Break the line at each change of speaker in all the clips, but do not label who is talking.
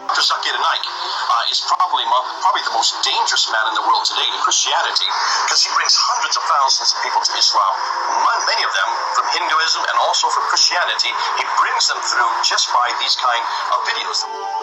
Dr. Zakir Naik is probably the most dangerous man in the world today to Christianity, because he brings hundreds of thousands of people to Islam, many of them from Hinduism and also from Christianity. He brings them through just by these kind of videos.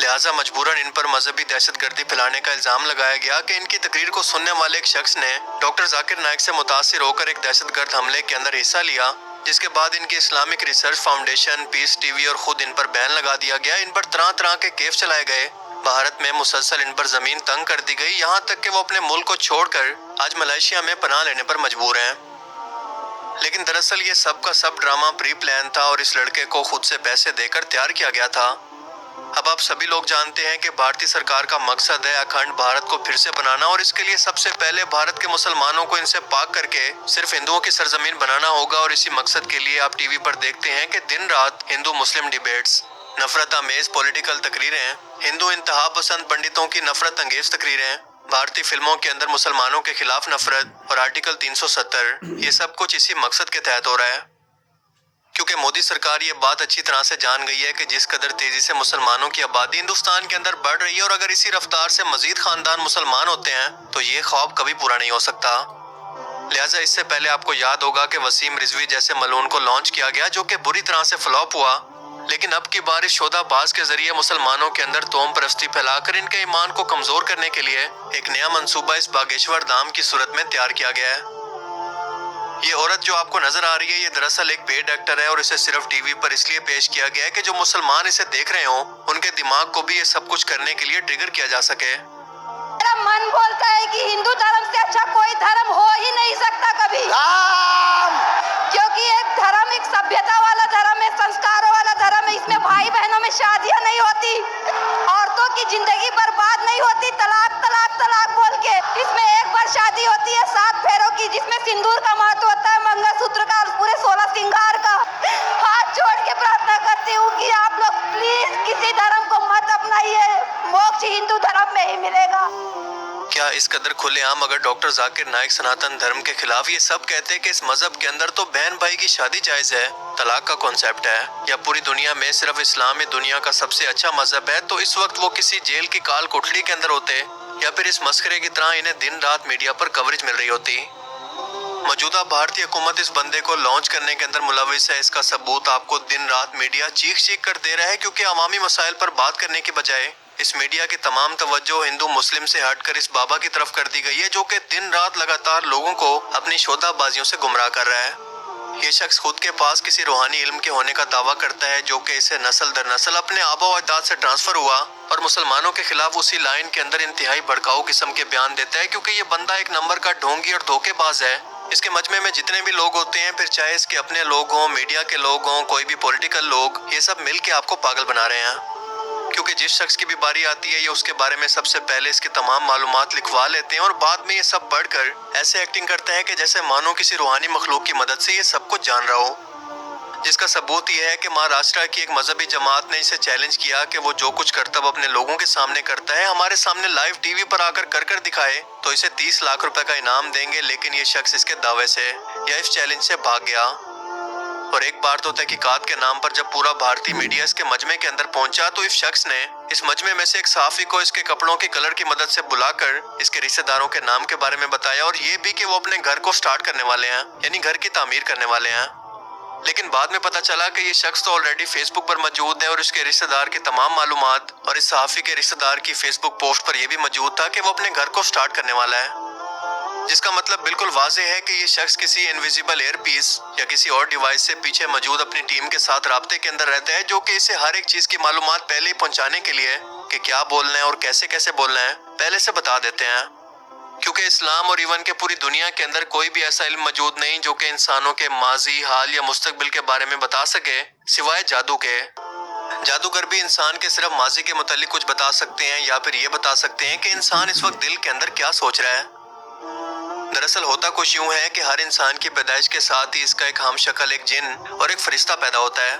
لہٰذا مجبوراً ان پر مذہبی دہشت گردی پھیلانے کا الزام لگایا گیا کہ ان کی تقریر کو سننے والے ایک شخص نے ڈاکٹر ذاکر نائک سے متاثر ہو کر ایک دہشت گرد حملے کے اندر حصہ لیا، جس کے بعد ان کی اسلامک ریسرچ فاؤنڈیشن، پیس ٹی وی اور خود ان پر بین لگا دیا گیا۔ ان پر طرح طرح کے کیف چلائے گئے، بھارت میں مسلسل ان پر زمین تنگ کر دی گئی، یہاں تک کہ وہ اپنے ملک کو چھوڑ کر آج ملائیشیا میں پناہ لینے پر مجبور ہیں۔ لیکن دراصل یہ سب کا سب ڈرامہ پری پلان تھا اور اس لڑکے کو خود سے پیسے دے کر تیار کیا گیا تھا۔ اب آپ سبھی لوگ جانتے ہیں کہ بھارتی سرکار کا مقصد ہے اکھنڈ بھارت کو پھر سے بنانا، اور اس کے لیے سب سے پہلے بھارت کے مسلمانوں کو ان سے پاک کر کے صرف ہندوؤں کی سرزمین بنانا ہوگا، اور اسی مقصد کے لیے آپ ٹی وی پر دیکھتے ہیں کہ دن رات ہندو مسلم ڈیبیٹس، نفرت آمیز پولیٹیکل تقریریں، ہندو انتہا پسند پنڈتوں کی نفرت انگیز تقریریں، بھارتی فلموں کے اندر مسلمانوں کے خلاف نفرت اور آرٹیکل 370، یہ سب کچھ اسی مقصد کے تحت ہو رہا ہے۔ کیونکہ مودی سرکار یہ بات اچھی طرح سے جان گئی ہے کہ جس قدر تیزی سے مسلمانوں کی آبادی ہندوستان کے اندر بڑھ رہی ہے، اور اگر اسی رفتار سے مزید خاندان مسلمان ہوتے ہیں تو یہ خواب کبھی پورا نہیں ہو سکتا۔ لہٰذا اس سے پہلے آپ کو یاد ہوگا کہ وسیم رضوی جیسے ملعون کو لانچ کیا گیا، جو کہ بری طرح سے فلاپ ہوا، لیکن اب کی بار اس شودہ باز کے ذریعے مسلمانوں کے اندر توم پرستی پھیلا کر ان کے ایمان کو کمزور کرنے کے لیے ایک نیا منصوبہ اس باگیشور دھام کی صورت میں تیار کیا گیا ہے۔ یہ عورت جو آپ کو نظر آ رہی ہے، یہ دراصل ایک پیڈ ایکٹر ہے، اور اسے صرف ٹی وی پر اس لیے پیش کیا گیا ہے کہ جو مسلمان اسے دیکھ رہے ہوں ان کے دماغ کو بھی یہ سب کچھ کرنے کے لیے ٹریگر کیا جا سکے۔
میرا من بولتا ہے کہ ہندو دھرم سے اچھا کوئی دھرم ہو ہی نہیں سکتا کبھی،
رام
کیونکہ ایک دھرم ایک سبھیتا والا دھرم ہے، سنسکاروں والا دھرم ہے، اس میں بھائی بہنوں میں شادیاں نہیں ہوتی، عورتوں کی زندگی برباد نہیں ہوتی طلاق طلاق طلاق بول کے، اس میں ایک بار شادی ہوتی ہے 7 پھیروں کی، جس میں سندور کا مہتو ہوتا ہے، منگل سوتر کا، پورے 16 سنگار کا۔ ہاتھ جوڑ کے پرارتھنا کرتی ہوں کہ آپ لوگ پلیز کسی دھرم کو مت اپنائیے، موکش ہندو دھرم میں ہی ملے گا۔
کیا اس قدر کھلے عام اگر ڈاکٹر ذاکر نائک سناتن دھرم کے خلاف یہ سب کہتے کہ اس مذہب کے اندر تو بہن بھائی کی شادی جائز ہے، طلاق کا کانسیپٹ ہے، یا پوری دنیا میں صرف اسلام ہی دنیا کا سب سے اچھا مذہب ہے، تو اس وقت وہ کسی جیل کی کال کوٹڑی کے اندر ہوتے، یا پھر اس مسخرے کی طرح انہیں دن رات میڈیا پر کوریج مل رہی ہوتی۔ موجودہ بھارتی حکومت اس بندے کو لانچ کرنے کے اندر ملوث ہے، اس کا ثبوت آپ کو دن رات میڈیا چیخ چیخ کر دے رہا ہے، کیونکہ عوامی مسائل پر بات کرنے کی بجائے اس میڈیا کی تمام توجہ ہندو مسلم سے ہٹ کر اس بابا کی طرف کر دی گئی ہے، جو کہ دن رات لگاتار لوگوں کو اپنی شودہ بازیوں سے گمراہ کر رہا ہے۔ یہ شخص خود کے پاس کسی روحانی علم کے ہونے کا دعویٰ کرتا ہے، جو کہ اسے نسل در نسل اپنے آبا و اجداد سے ٹرانسفر ہوا، اور مسلمانوں کے خلاف اسی لائن کے اندر انتہائی بھڑکاؤ قسم کے بیان دیتا ہے، کیونکہ یہ بندہ ایک نمبر کا ڈھونگی اور دھوکے باز ہے۔ اس کے مجمع میں جتنے بھی لوگ ہوتے ہیں، پھر چاہے اس کے اپنے لوگ ہوں، میڈیا کے لوگ ہوں، کوئی بھی پولیٹیکل لوگ، یہ سب مل کے آپ کو پاگل بنا رہے ہیں، کیونکہ جس شخص کی بھی باری آتی ہے یہ اس کے بارے میں سب سے پہلے اس کی تمام معلومات لکھوا لیتے ہیں، اور بعد میں یہ سب بڑھ کر ایسے ایکٹنگ کرتا ہے کہ جیسے مانو کسی روحانی مخلوق کی مدد سے یہ سب کچھ جان رہا ہو، جس کا ثبوت یہ ہے کہ مہاراشٹر کی ایک مذہبی جماعت نے اسے چیلنج کیا کہ وہ جو کچھ کرتب اپنے لوگوں کے سامنے کرتا ہے ہمارے سامنے لائیو ٹی وی پر آ کر دکھائے تو اسے 30 لاکھ روپے کا انعام دیں گے، لیکن یہ شخص اس کے دعوے سے یا اس چیلنج سے بھاگ گیا۔ اور ایک بار تو تحقیقات کے نام پر جب پورا بھارتی میڈیا اس کے مجمع کے اندر پہنچا تو اس شخص نے اس مجمع میں سے ایک صحافی کو اس کے کپڑوں کی کلر کی مدد سے بلا کر اس کے رشتہ داروں کے نام کے بارے میں بتایا، اور یہ بھی کہ وہ اپنے گھر کو سٹارٹ کرنے والے ہیں، یعنی گھر کی تعمیر کرنے والے ہیں۔ لیکن بعد میں پتا چلا کہ یہ شخص تو آلریڈی فیس بک پر موجود ہے، اور اس کے رشتہ دار کی تمام معلومات اور اس صحافی کے رشتہ دار کی فیس بک پوسٹ پر یہ بھی موجود تھا کہ وہ اپنے گھر کو سٹارٹ کرنے والا ہے، جس کا مطلب بالکل واضح ہے کہ یہ شخص کسی انویزیبل ایئر پیس یا کسی اور ڈیوائس سے پیچھے موجود اپنی ٹیم کے ساتھ رابطے کے اندر رہتا ہے، جو کہ اسے ہر ایک چیز کی معلومات پہلے ہی پہنچانے کے لیے کہ کیا بولنا ہے اور کیسے کیسے بولنا ہے پہلے سے بتا دیتے ہیں، کیونکہ اسلام اور ایون کہ پوری دنیا کے اندر کوئی بھی ایسا علم موجود نہیں جو کہ انسانوں کے ماضی، حال یا مستقبل کے بارے میں بتا سکے سوائے جادو کے۔ جادوگر بھی انسان کے صرف ماضی کے متعلق کچھ بتا سکتے ہیں، یا پھر یہ بتا سکتے ہیں کہ انسان اس وقت دل کے اندر کیا سوچ رہا ہے۔ دراصل ہوتا کچھ یوں ہے کہ ہر انسان کی پیدائش کے ساتھ ہی اس کا ایک ہم شکل ایک جن اور ایک فرشتہ پیدا ہوتا ہے۔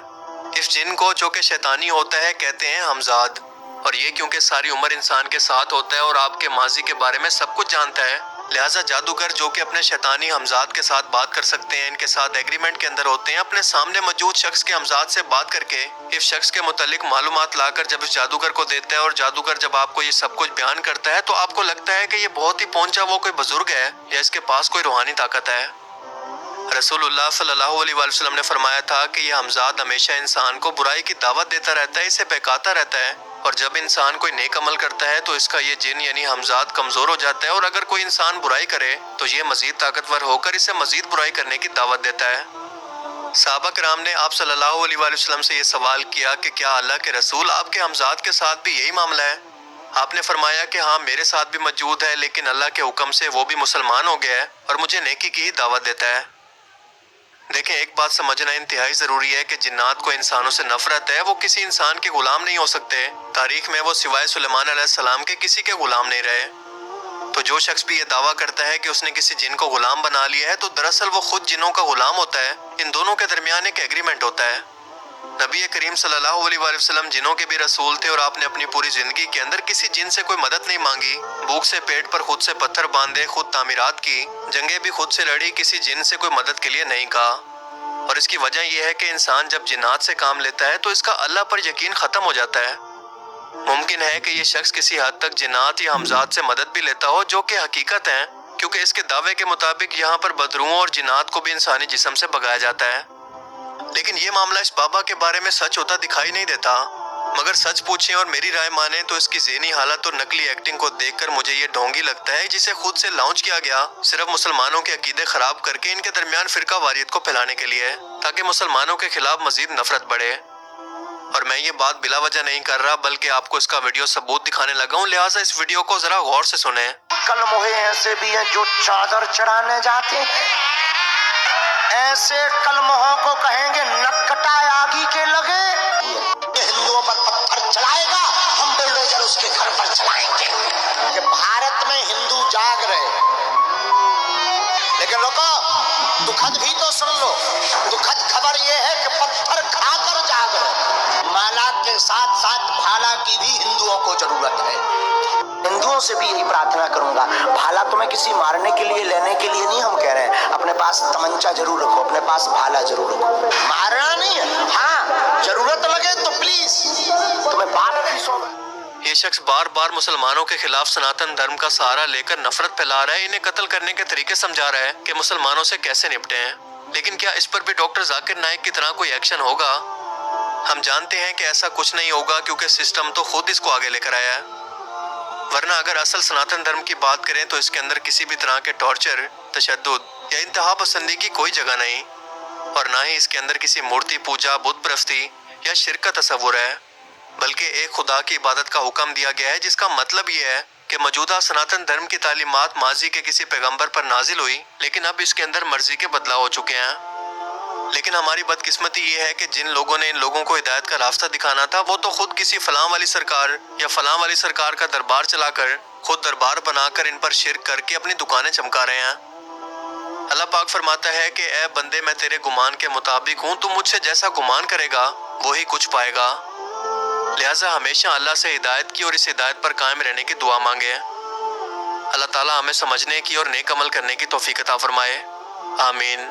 اس جن کو جو کہ شیطانی ہوتا ہے کہتے ہیں ہمزاد، اور یہ کیونکہ ساری عمر انسان کے ساتھ ہوتا ہے اور آپ کے ماضی کے بارے میں سب کچھ جانتا ہے، لہٰذا جادوگر جو کہ اپنے شیطانی ہمزاد کے ساتھ بات کر سکتے ہیں، ان کے ساتھ ایگریمنٹ کے اندر ہوتے ہیں، اپنے سامنے موجود شخص کے ہمزاد سے بات کر کے اس شخص کے متعلق معلومات لا کر جب اس جادوگر کو دیتا ہے، اور جادوگر جب آپ کو یہ سب کچھ بیان کرتا ہے تو آپ کو لگتا ہے کہ یہ بہت ہی پہنچا وہ کوئی بزرگ ہے یا اس کے پاس کوئی روحانی طاقت ہے۔ رسول اللہ صلی اللہ علیہ وسلم نے فرمایا تھا کہ یہ ہمزاد ہمیشہ انسان کو برائی کی دعوت دیتا رہتا ہے، اسے بہکاتا رہتا ہے، اور جب انسان کوئی نیک عمل کرتا ہے تو اس کا یہ جن یعنی ہمزاد کمزور ہو جاتا ہے، اور اگر کوئی انسان برائی کرے تو یہ مزید طاقتور ہو کر اسے مزید برائی کرنے کی دعوت دیتا ہے۔ صحابہ کرام نے آپ صلی اللہ علیہ وآلہ وسلم سے یہ سوال کیا کہ کیا اللہ کے رسول آپ کے ہمزاد کے ساتھ بھی یہی معاملہ ہے؟ آپ نے فرمایا کہ ہاں میرے ساتھ بھی موجود ہے، لیکن اللہ کے حکم سے وہ بھی مسلمان ہو گیا ہے اور مجھے نیکی کی ہی دعوت دیتا ہے۔ دیکھیں، ایک بات سمجھنا انتہائی ضروری ہے کہ جنات کو انسانوں سے نفرت ہے، وہ کسی انسان کے غلام نہیں ہو سکتے۔ تاریخ میں وہ سوائے سلیمان علیہ السلام کے کسی کے غلام نہیں رہے۔ تو جو شخص بھی یہ دعویٰ کرتا ہے کہ اس نے کسی جن کو غلام بنا لیا ہے تو دراصل وہ خود جنوں کا غلام ہوتا ہے۔ ان دونوں کے درمیان ایک ایگریمنٹ ہوتا ہے۔ نبی کریم صلی اللہ علیہ وآلہ وسلم جنوں کے بھی رسول تھے، اور آپ نے اپنی پوری زندگی کے اندر کسی جن سے کوئی مدد نہیں مانگی، بھوک سے پیٹ پر خود سے پتھر باندھے، خود تعمیرات کی، جنگیں بھی خود سے لڑی، کسی جن سے کوئی مدد کے لیے نہیں کہا۔ اور اس کی وجہ یہ ہے کہ انسان جب جنات سے کام لیتا ہے تو اس کا اللہ پر یقین ختم ہو جاتا ہے۔ ممکن ہے کہ یہ شخص کسی حد تک جنات یا ہمزاد سے مدد بھی لیتا ہو، جو کہ حقیقت ہے، کیونکہ اس کے دعوے کے مطابق یہاں پر بدروحوں اور جنات کو بھی انسانی جسم سے بھگایا جاتا ہے۔ لیکن یہ معاملہ اس بابا کے بارے میں سچ ہوتا دکھائی نہیں دیتا۔ مگر سچ پوچھیں اور میری رائے مانیں تو اس کی ذہنی حالت اور نقلی ایکٹنگ کو دیکھ کر مجھے یہ ڈھونگی لگتا ہے، جسے خود سے لانچ کیا گیا صرف مسلمانوں کے عقیدے خراب کر کے ان کے درمیان فرقہ واریت کو پھیلانے کے لیے، تاکہ مسلمانوں کے خلاف مزید نفرت بڑھے۔ اور میں یہ بات بلا وجہ نہیں کر رہا، بلکہ آپ کو اس کا ویڈیو ثبوت دکھانے لگا ہوں، لہٰذا اس ویڈیو کو ذرا غور سے سنیں۔
کل موہے ایسے بھی ہیں جو چادر چڑھانے جاتے ہیں، ایسے کلمہوں کو کہیں گے نکٹا آگی کے لگے۔ ہندوؤں پر پتھر چلائے گا، ہم بلڈوزر اس کے گھر پر چلائیں گے۔ کہ بھارت میں ہندو جاگ رہے، لیکن لوگوں دکھد بھی تو سن لو، دکھد خبر یہ ہے کہ پتھر کھا کر جاگ رہے۔ مالا کے ساتھ ساتھ بھالا کی بھی ہندوؤں کو ضرورت ہے۔ ہندوؤں سے بھی یہی پرارتھنا کروں گا، بھالا تمہیں کسی مارنے کے لیے لینے کے لیے نہیں ہم کہہ رہے ہیں، اپنے پاس تمنچا ضرور رکھو، اپنے پاس بھالا ضرور رکھو۔ مارنا نہیں ہے، ہاں ضرورت لگے تو پلیز تمہیں بات بھی سوگا۔
یہ شخص بار بار مسلمانوں کے خلاف سناتن دھرم کا سہارا لے کر نفرت پھیلا رہا ہے، انہیں قتل کرنے کے طریقے سمجھا رہا ہے کہ مسلمانوں سے کیسے نپٹے ہیں۔ لیکن کیا اس پر بھی ڈاکٹر ذاکر نائک کی طرح کوئی ایکشن ہوگا؟ ہم جانتے ہیں کہ ایسا کچھ نہیں ہوگا، کیونکہ سسٹم تو خود اس کو آگے لے کر آیا ہے۔ ورنہ اگر اصل سناتن دھرم کی بات کریں تو اس کے اندر کسی بھی طرح کے ٹارچر، تشدد یا انتہا پسندی کی کوئی جگہ نہیں، اور نہ ہی اس کے اندر کسی مورتی پوجا، بت پرستی یا شرک کا تصور ہے، بلکہ ایک خدا کی عبادت کا حکم دیا گیا ہے، جس کا مطلب یہ ہے کہ موجودہ سناتن دھرم کی تعلیمات ماضی کے کسی پیغمبر پر نازل ہوئی، لیکن اب اس کے اندر مرضی کے بدلاؤ ہو چکے ہیں۔ لیکن ہماری بدقسمتی یہ ہے کہ جن لوگوں نے ان لوگوں کو ہدایت کا راستہ دکھانا تھا، وہ تو خود کسی فلاں والی سرکار یا فلاں والی سرکار کا دربار چلا کر، خود دربار بنا کر ان پر شرک کر کے اپنی دکانیں چمکا رہے ہیں۔ اللہ پاک فرماتا ہے کہ اے بندے، میں تیرے گمان کے مطابق ہوں، تو مجھ سے جیسا گمان کرے گا وہی کچھ پائے گا۔ لہٰذا ہمیشہ اللہ سے ہدایت کی اور اس ہدایت پر قائم رہنے کی دعا مانگے۔ اللہ تعالیٰ ہمیں سمجھنے کی اور نیک عمل کرنے کی توفیق عطا فرمائے، آمین۔